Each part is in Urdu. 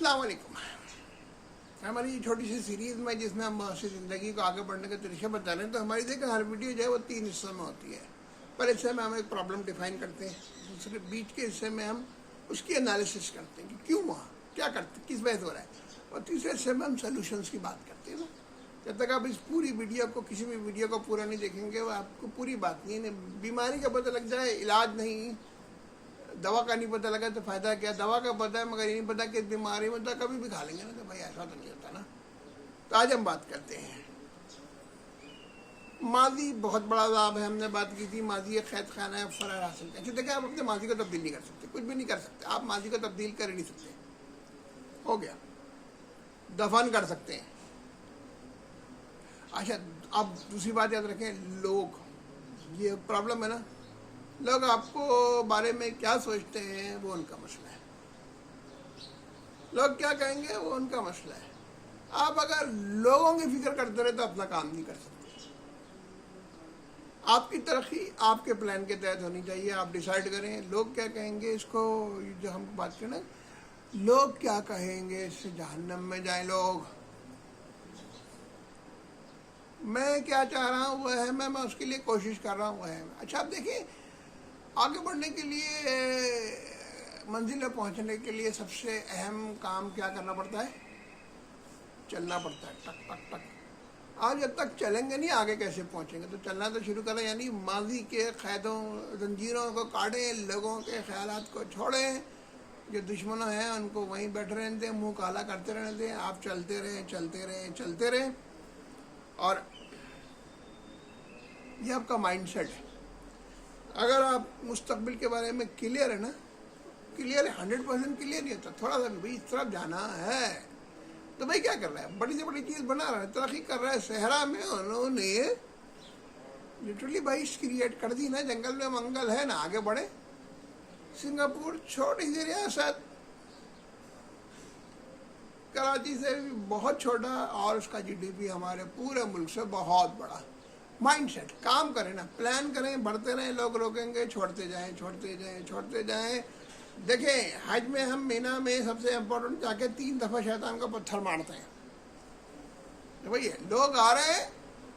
السلام علیکم. ہماری چھوٹی سی سیریز میں جس میں ہم معاشی زندگی کو آگے بڑھنے کے طریقے بتا رہے ہیں، تو ہماری دیکھیں ہر ویڈیو جو ہے وہ 3 حصوں میں ہوتی ہے. پہلے حصے میں ہم ایک پرابلم ڈیفائن کرتے ہیں، دوسرے بیچ کے حصے میں ہم اس کی انالیسس کرتے ہیں کہ کیوں ہوا، کیا کرتے، کس وجہ سے ہو رہا ہے، اور تیسرے حصے میں ہم سولوشنس کی بات کرتے ہیں نا. جب تک آپ اس پوری ویڈیو کو، کسی بھی ویڈیو کو پورا نہیں دیکھیں گے، وہ آپ کو پوری بات نہیں ہے. بیماری کا پتہ لگ جائے، علاج نہیں، دوا کا نہیں پتہ لگا تو فائدہ کیا. دوا کا پتہ ہے مگر یہ نہیں پتہ کہ اس بیماری میں تو کبھی بھی کھا لیں گے نا، کہ بھائی ایسا تو نہیں ہوتا نا. تو آج ہم بات کرتے ہیں ماضی بہت بڑا عذاب ہے. ہم نے بات کی تھی ماضی ایک قید خانہ ہے، فرار حاصل ہے. اچھا دیکھیں، آپ اپنے ماضی کو تبدیل نہیں کر سکتے، کچھ بھی نہیں کر سکتے. آپ ماضی کو تبدیل کر ہی نہیں سکتے، ہو گیا. دفن کر سکتے ہیں. اچھا اب دوسری بات یاد رکھیں، لوگ، یہ پرابلم ہے نا، لوگ آپ کو بارے میں کیا سوچتے ہیں وہ ان کا مسئلہ ہے. لوگ کیا کہیں گے وہ ان کا مسئلہ ہے. آپ اگر لوگوں کی فکر کرتے رہے تو اپنا کام نہیں کر سکتے. آپ کی ترقی آپ کے پلان کے تحت ہونی چاہیے. آپ ڈیسائیڈ کریں لوگ کیا کہیں گے. اس کو جو ہم بات کریں نا، لوگ کیا کہیں گے، اس سے جہنم میں جائیں لوگ. میں کیا چاہ رہا ہوں وہ ہے، میں اس کے لیے کوشش کر رہا ہوں وہ ہے. اچھا آپ دیکھیں، آگے بڑھنے کے لیے، منزل میں پہنچنے کے لیے سب سے اہم کام کیا کرنا پڑتا ہے؟ چلنا پڑتا ہے، ٹک ٹک ٹک. آج جب تک چلیں گے نہیں آگے کیسے پہنچیں گے. تو چلنا تو شروع کریں، یعنی ماضی کے قیدوں، زنجیروں کو کاٹیں، لوگوں کے خیالات کو چھوڑیں. جو دشمنوں ہیں ان کو وہیں بیٹھے رہنے دیں، منہ کالا کرتے رہنے دیں. آپ چلتے رہیں چلتے رہیں چلتے رہیں. اور یہ آپ کا مائنڈ سیٹ ہے. اگر آپ مستقبل کے بارے میں کلیئر ہے نا، کلیئر ہے، 100% کلیئر نہیں ہوتا، تھوڑا سا بھی بھائی اس طرف جانا ہے تو بھائی کیا کر رہا ہے، بڑی سے بڑی چیز بنا رہا ہے، ترقی کر رہا ہے. صحرا میں انہوں نے لٹرلی بائش کریٹ کر دی نا، جنگل میں منگل ہے نا، آگے بڑھے. سنگاپور چھوٹی سی ریاست، کراچی سے بھی بہت چھوٹا، اور اس کا جی ڈی پی ہمارے پورے ملک سے بہت بڑا. مائنڈ سیٹ، کام کریں نا، پلان کریں، بڑھتے رہیں. لوگ روکیں گے، چھوڑتے جائیں چھوڑتے جائیں چھوڑتے جائیں. دیکھیں حج میں ہم مینا میں سب سے امپورٹنٹ جا کے 3 دفعہ شیطان کو پتھر مارتے ہیں. وہی ہے، لوگ آ رہے ہیں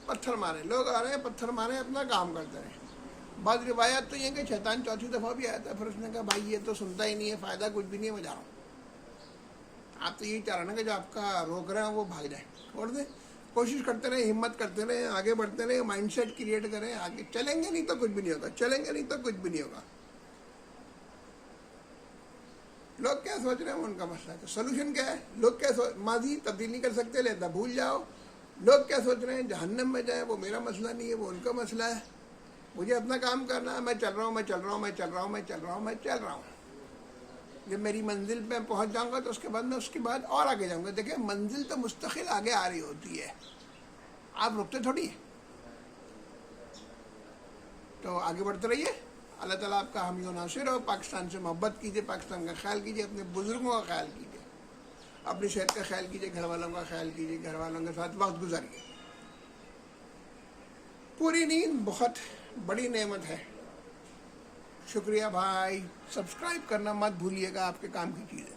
پتھر مارے، لوگ آ رہے ہیں پتھر مارے، اپنا کام کرتے رہیں. بعض روایات تو یہ کہ شیطان 4تھی دفعہ بھی آیا تھا، پھر اس نے کہا بھائی یہ تو سنتا ہی نہیں ہے، فائدہ کچھ بھی نہیں ہے، میں جا رہا ہوں. آپ تو یہی چاہ رہے ہیں نا کہ جو آپ کا روک رہے ہیں وہ بھاگ جائیں. چھوڑ دیں، کوشش کرتے رہیں، ہمت کرتے رہیں، آگے بڑھتے رہیں، مائنڈ سیٹ کریٹ کریں. آگے چلیں گے نہیں تو کچھ بھی نہیں ہوگا، چلیں گے نہیں تو کچھ بھی نہیں ہوگا. لوگ کیا سوچ رہے ہیں وہ ان کا مسئلہ ہے. تو سولوشن کیا ہے؟ لوگ کیا ماضی تبدیل نہیں کر سکتے، لہذا بھول جاؤ. لوگ کیا سوچ رہے ہیں، جہنم میں جائیں، وہ میرا مسئلہ نہیں ہے، وہ ان کا مسئلہ ہے. مجھے اپنا کام کرنا ہے، میں چل رہا ہوں میں چل رہا ہوں میں چل رہا ہوں میں چل رہا ہوں میں چل رہا ہوں. جب میری منزل پہ پہنچ جاؤں گا تو اس کے بعد میں اس کے بعد اور آگے جاؤں گا. دیکھیں منزل تو مستقل آگے آ رہی ہوتی ہے، آپ رکتے تھوڑی ہیں. تو آگے بڑھتے رہیے. اللہ تعالیٰ آپ کا حامی و ناصر ہو. پاکستان سے محبت کیجیے، پاکستان کا خیال کیجیے، اپنے بزرگوں کا خیال کیجیے، اپنی صحت کا خیال کیجیے، گھر والوں کا خیال کیجیے، گھر والوں کے ساتھ وقت گزاریے. پوری نیند بہت بڑی نعمت ہے. شکریہ بھائی. سبسکرائب کرنا مت بھولیے گا، آپ کے کام کی چیز ہے.